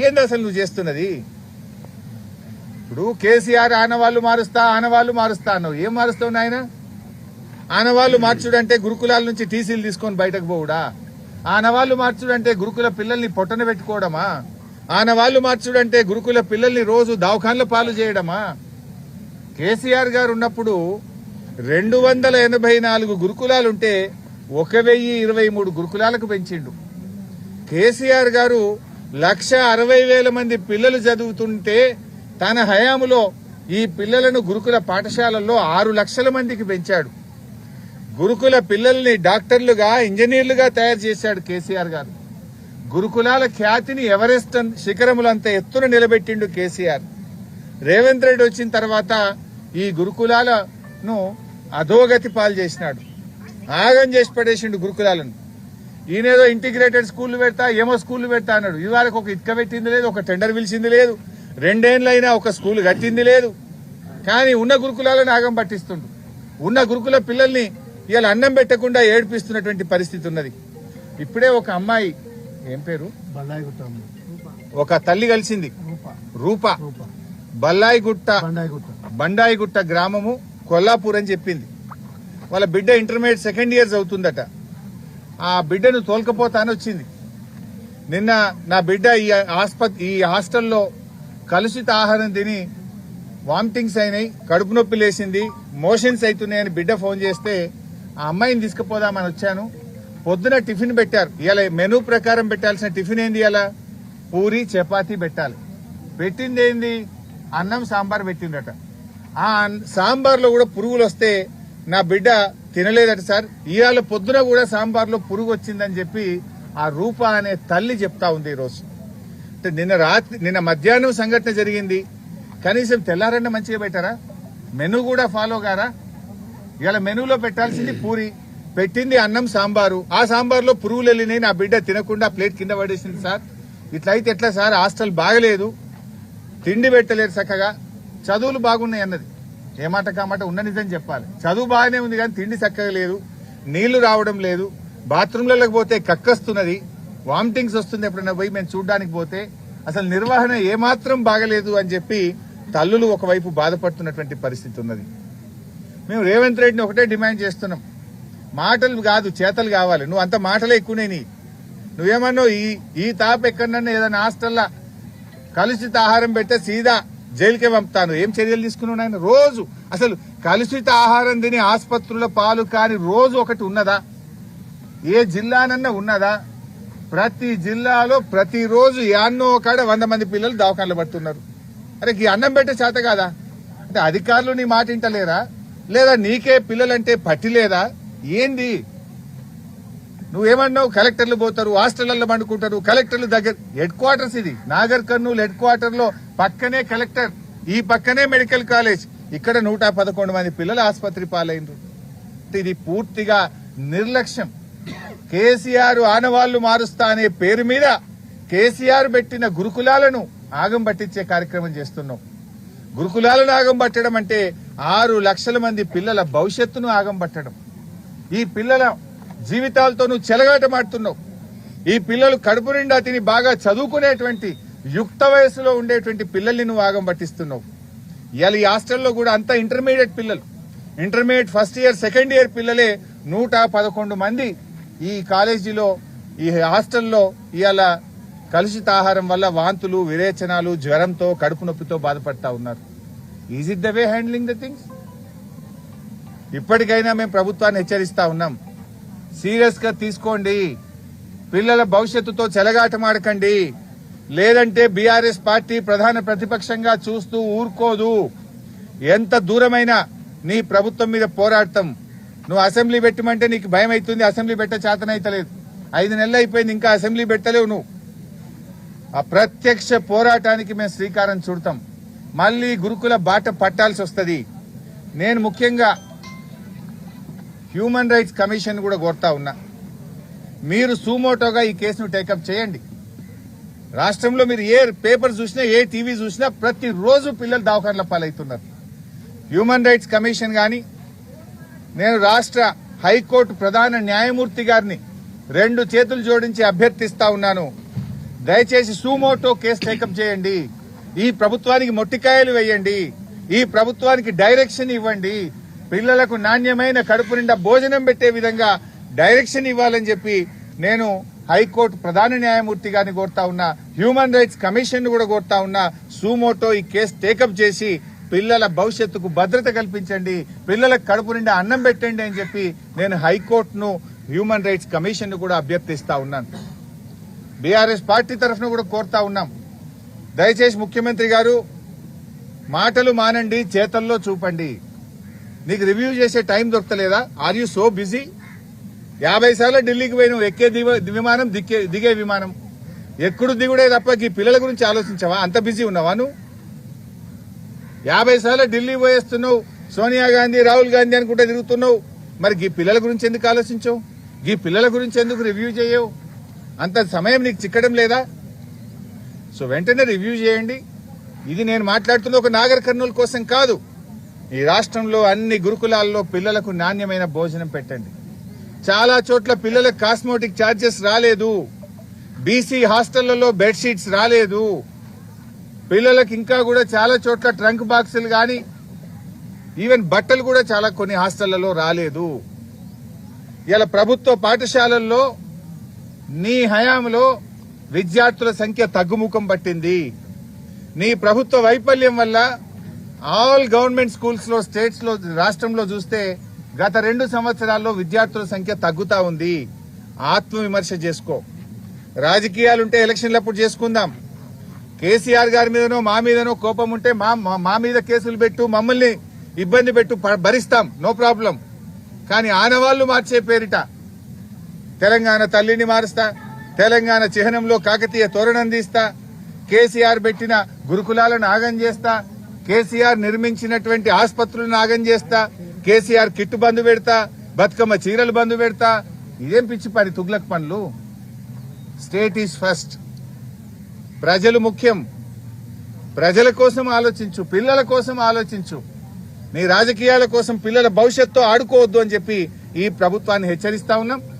ఏంది అసలు నువ్వు చేస్తున్నది? ఇప్పుడు కేసీఆర్ ఆనవాళ్లు మారుస్తా అన్నావు. ఏం మారుస్తావు నాయన? ఆనవాళ్లు మార్చుడంటే గురుకులాల నుంచి టీసీలు తీసుకొని బయటకు పోవుడా? ఆనవాళ్లు మార్చుడంటే గురుకుల పిల్లల్ని పొట్టన పెట్టుకోవడమా? ఆనవాళ్లు మార్చుడంటే గురుకుల పిల్లల్ని రోజు దవాఖాన్ల పాలు చేయడమా? కేసీఆర్ గారు ఉన్నప్పుడు 284 గురుకులాలుంటే 1023 గురుకులాలకు పెంచిండు. కేసీఆర్ గారు 1,60,000 మంది పిల్లలు చదువుతుంటే తన హయాములో ఈ పిల్లలను గురుకుల పాఠశాలల్లో 6 లక్షల మందికి పెంచాడు. గురుకుల పిల్లల్ని డాక్టర్లుగా, ఇంజనీర్లుగా తయారు చేశాడు కేసీఆర్ గారు. గురుకులాల ఖ్యాతిని ఎవరెస్ట్ శిఖరములంత ఎత్తున నిలబెట్టిండు కేసీఆర్. రేవంత్ రెడ్డి వచ్చిన తర్వాత ఈ గురుకులాలను అధోగతి పాలు చేసినాడు. ఆగం చేసి పడేసిండు గురుకులాలను. ఈయనేదో ఇంటిగ్రేటెడ్ స్కూళ్లు పెడతా, ఏమో స్కూళ్లు పెడతా అన్నాడు. ఇవాళకు ఒక ఇటుక పెట్టింది లేదు, ఒక టెండర్ పిలిచింది లేదు, 2 ఏళ్లైనా ఒక స్కూల్ కట్టింది లేదు. కానీ ఉన్న గురుకులాలను ఆగం పట్టిస్తుండు. ఉన్న గురుకుల పిల్లల్ని ఇవాళ అన్నం పెట్టకుండా ఏడిపిస్తున్నటువంటి పరిస్థితి ఉన్నది. ఇప్పుడే ఒక అమ్మాయి, ఏం పేరు, ఒక తల్లి కలిసింది, రూప, బండాయిగుట్ట గ్రామము, కొల్లాపూర్ అని చెప్పింది. వాళ్ళ బిడ్డ ఇంటర్మీడియట్ 2nd ఇయర్ అవుతుందట. ఆ బిడ్డను తోలుకపోతానని వచ్చింది. నిన్న నా బిడ్డ ఈ హాస్టల్లో కలుషిత ఆహారం తిని వామిటింగ్స్ అయినాయి, కడుపు నొప్పి లేసింది, మోషన్స్ అవుతున్నాయని బిడ్డ ఫోన్ చేస్తే ఆ అమ్మాయిని తీసుకుపోదామని వచ్చాను. పొద్దున టిఫిన్ పెట్టారు. ఇవాళ మెనూ ప్రకారం పెట్టాల్సిన టిఫిన్ ఏంది? ఇలా పూరి చపాతీ పెట్టాలి. పెట్టింది ఏంది? అన్నం సాంబార్ పెట్టిందట. ఆ సాంబార్లో కూడా పురుగులు వస్తే నా బిడ్డ తినలేదట సార్. ఇవాళ పొద్దున కూడా సాంబార్లో పురుగు వచ్చిందని చెప్పి ఆ రూప అనే తల్లి చెప్తా ఉంది. ఈరోజు అంటే నిన్న మధ్యాహ్నం సంఘటన జరిగింది. కనీసం తెల్లారన్న మంచిగా పెట్టారా? మెనూ కూడా ఫాలో గారా? ఇవాళ మెనూలో పెట్టాల్సింది పూరి, పెట్టింది అన్నం సాంబారు. ఆ సాంబార్లో పురుగులు వెళ్ళినాయి, నా బిడ్డ తినకుండా ప్లేట్ కింద పడేసింది సార్. ఇట్లయితే ఎట్లా సార్? హాస్టల్ బాగలేదు, తిండి పెట్టలేరు చక్కగా, చదువులు బాగున్నాయి అన్నది. ఏ మాట కామాట ఉన్న నిజం చెప్పాలి. చదువు బాగానే ఉంది కానీ తిండి చక్కగా లేదు, నీళ్లు రావడం లేదు, బాత్రూంలలోకి పోతే కక్కస్తున్నది, వామిటింగ్స్ వస్తుంది ఎప్పుడైనా పోయి మేము చూడడానికి పోతే. అసలు నిర్వహణ ఏమాత్రం బాగలేదు అని చెప్పి తల్లులు ఒకవైపు బాధపడుతున్నటువంటి పరిస్థితి ఉన్నది. మేము రేవంత్ రెడ్డిని ఒకటే డిమాండ్ చేస్తున్నాం, మాటలు కాదు చేతలు కావాలి. నువ్వు అంత మాటలే ఎక్కువనే. నువ్వేమన్నావు, ఈ తాపు ఎక్కడన్నా ఏదైనా హాస్టల్లా కలుషిత ఆహారం పెడితే సీదా జైలుకే పంపుతాను. ఏం చర్యలు తీసుకున్నావు నాయన? రోజు అసలు కలుషిత ఆహారం తిని ఆసుపత్రుల పాలు కాని రోజు ఒకటి ఉన్నదా? ఏ జిల్లానన్నా ఉన్నదా? ప్రతి జిల్లాలో ప్రతిరోజు యాన్నో కాడ 100 మంది పిల్లలు దవాఖానలు పడుతున్నారు. అరే ఈ అన్నం పెట్టే చేత కాదా? అంటే అధికారులు నీ మాట వింటలేరా? లేదా నీకే పిల్లలంటే పట్టి లేదా? ఏంది? నువ్వేమన్నావు? కలెక్టర్లు పోతారు, హాస్టళ్లలో పండుకుంటారు, కలెక్టర్లు దగ్గర. హెడ్ క్వార్టర్స్ ఇది, నాగర్ కర్నూలు హెడ్ క్వార్టర్ లో పక్కనే కలెక్టర్, ఈ పక్కనే మెడికల్ కాలేజ్. ఇక్కడ 111 మంది పిల్లలు ఆసుపత్రి పాలైనరు. ఇది పూర్తిగా నిర్లక్ష్యం. కేసీఆర్ ఆనవాళ్లు మారుస్తా అనే పేరు మీద కేసీఆర్ పెట్టిన గురుకులాలను ఆగం పట్టించే కార్యక్రమం చేస్తున్నాం. గురుకులాలను ఆగం పట్టడం అంటే 6 లక్షల మంది పిల్లల భవిష్యత్తును ఆగం పట్టడం. ఈ పిల్లల జీవితాలతో నువ్వు చెలగాటమాడుతున్నావు. ఈ పిల్లలు కడుపు నిండా తిని బాగా చదువుకునేటువంటి యుక్త వయసులో ఉండేటువంటి పిల్లల్ని నువ్వు ఆగం పట్టిస్తున్నావు. ఇవాళ ఈ హాస్టల్లో కూడా అంతా ఇంటర్మీడియట్ పిల్లలు, intermediate 1st year 2nd year పిల్లలే 111 మంది ఈ కాలేజీలో, ఈ హాస్టల్లో ఇవాళ కలుషిత ఆహారం వల్ల వాంతులు, విరేచనాలు, జ్వరంతో, కడుపు నొప్పితో బాధపడతా ఉన్నారు. Is it the way handling the things? ఇప్పటికైనా మేము ప్రభుత్వాన్ని హెచ్చరిస్తా ఉన్నాం, సీరియస్ గా తీసుకోండి. పిల్లల భవిష్యత్తుతో చెలగాటమాడకండి. లేదంటే బీఆర్ఎస్ పార్టీ ప్రధాన ప్రతిపక్షంగా చూస్తూ ఊరుకోదు. ఎంత దూరమైనా నీ ప్రభుత్వం మీద పోరాడతాం. నువ్వు అసెంబ్లీ పెట్టమంటే నీకు భయం అవుతుంది, అసెంబ్లీ పెట్టే చేతనైతలేదు. 5 నెలలు అయిపోయింది, ఇంకా అసెంబ్లీ పెట్టలేవు నువ్వు. ఆ ప్రత్యక్ష పోరాటానికి మేము శ్రీకారం చుడతాం. మళ్లీ గురుకుల బాట పట్టాల్సి వస్తుంది. నేను ముఖ్యంగా హ్యూమన్ రైట్స్ కమిషన్ కూడా కోరుతా ఉన్నా, మీరు సూమోటోగా ఈ కేసును టేకప్ చేయండి. రాష్ట్రంలో మీరు ఏ పేపర్ చూసినా, ఏ టీవీ చూసినా ప్రతిరోజు పిల్లలు దవాఖానల పాలవుతున్నారు. హ్యూమన్ రైట్స్ కమిషన్ గాని, నేను రాష్ట్ర హైకోర్టు ప్రధాన న్యాయమూర్తి గారిని 2 చేతులు జోడించి అభ్యర్థిస్తా ఉన్నాను. దయచేసి సుమోటో కేసు టేకప్ చేయండి. ఈ ప్రభుత్వానికి మొట్టికాయలు వేయండి. ఈ ప్రభుత్వానికి డైరెక్షన్ ఇవ్వండి. పిల్లలకు నాణ్యమైన కడుపు నిండా భోజనం పెట్టే విధంగా డైరెక్షన్ ఇవ్వాలని చెప్పి నేను హైకోర్టు ప్రధాన న్యాయమూర్తి గారిని కోరుతా ఉన్నా. హ్యూమన్ రైట్స్ కమిషన్ కూడా కోరుతా ఉన్నా. సుమోటో ఈ కేసు టేకప్ చేసి పిల్లల భవిష్యత్తుకు భద్రత కల్పించండి, పిల్లలకు కడుపు నిండా అన్నం పెట్టండి అని చెప్పి నేను హైకోర్టును, హ్యూమన్ రైట్స్ కమిషన్ కూడా అభ్యర్థిస్తా ఉన్నాను. బీఆర్ఎస్ పార్టీ తరఫున కూడా కోరుతా ఉన్నాం. దయచేసి ముఖ్యమంత్రి గారు మాటలు మానండి, చేతల్లో చూపండి. నీకు రివ్యూ చేసే టైం దొరకలేదా? Are you so busy? 50 సార్లు ఢిల్లీకి పోయి నువ్వు ఎక్కే విమానం, దిగే విమానం, ఎక్కడు దిగుడే తప్ప ఈ పిల్లల గురించి ఆలోచించావా? అంత బిజీ ఉన్నావా నువ్వు? 50 సార్లు ఢిల్లీ పోయేస్తున్నావు, సోనియా గాంధీ, రాహుల్ గాంధీ అనుకుంటే తిరుగుతున్నావు. మరి ఈ పిల్లల గురించి ఎందుకు ఆలోచించవు? ఈ పిల్లల గురించి ఎందుకు రివ్యూ చేయవు? అంత సమయం నీకు చిక్కడం లేదా? సో వెంటనే రివ్యూ చేయండి. ఇది నేను మాట్లాడుతున్న ఒక నాగర్ కర్నూలు కోసం కాదు. ఈ రాష్ట్రంలో అన్ని గురుకులాల్లో పిల్లలకు నాణ్యమైన భోజనం పెట్టండి. చాలా చోట్ల పిల్లలకు కాస్మోటిక్ ఛార్జెస్ రాలేదు. బీసీ హాస్టళ్లలో బెడ్షీట్స్ రాలేదు. పిల్లలకు ఇంకా కూడా చాలా చోట్ల ట్రంక్ బాక్సులు గాని, ఈవెన్ బట్టలు కూడా చాలా కొన్ని హాస్టళ్లలో రాలేదు. ఇలా ప్రభుత్వ పాఠశాలల్లో నీ హయాంలో విద్యార్థుల సంఖ్య తగ్గుముఖం పట్టింది. నీ ప్రభుత్వ వైఫల్యం వల్ల ఆల్ గవర్నమెంట్ స్కూల్స్ లో, స్టేట్స్ లో, రాష్ట్రంలో చూస్తే గత 2 సంవత్సరాల్లో విద్యార్థుల సంఖ్య తగ్గుతా ఉంది. ఆత్మవిమర్శ చేసుకో. రాజకీయాలుంటే ఎలక్షన్లప్పుడు చేసుకుందాం. కేసీఆర్ గారి మీదనో మా మీదనో కోపం ఉంటే మా మీద కేసులు పెట్టు, మమ్మల్ని ఇబ్బంది పెట్టు, భరిస్తాం, నో ప్రాబ్లం. కానీ ఆనవాళ్లు మార్చే పేరిట తెలంగాణ తల్లిని మారుస్తా, తెలంగాణ చిహ్నంలో కాకతీయ తోరణం తీస్తా, కేసీఆర్ పెట్టిన గురుకులాలను ఆగం చేస్తా, కేసీఆర్ నిర్మించినటువంటి ఆసుపత్రులను ఆగం చేస్తా, కేసీఆర్ కిట్టు బంధు పెడతా, బతుకమ్మ చీరలు బంధు పెడతా. ఇదేం పిచ్చి పని, తుగ్లక్ పనులు. State is first. ప్రజలు ముఖ్యం. ప్రజల కోసం ఆలోచించు, పిల్లల కోసం ఆలోచించు. నీ రాజకీయాల కోసం పిల్లల భవిష్యత్తు ఆడుకోవద్దు అని చెప్పి ఈ ప్రభుత్వాన్ని హెచ్చరిస్తా ఉన్నాం.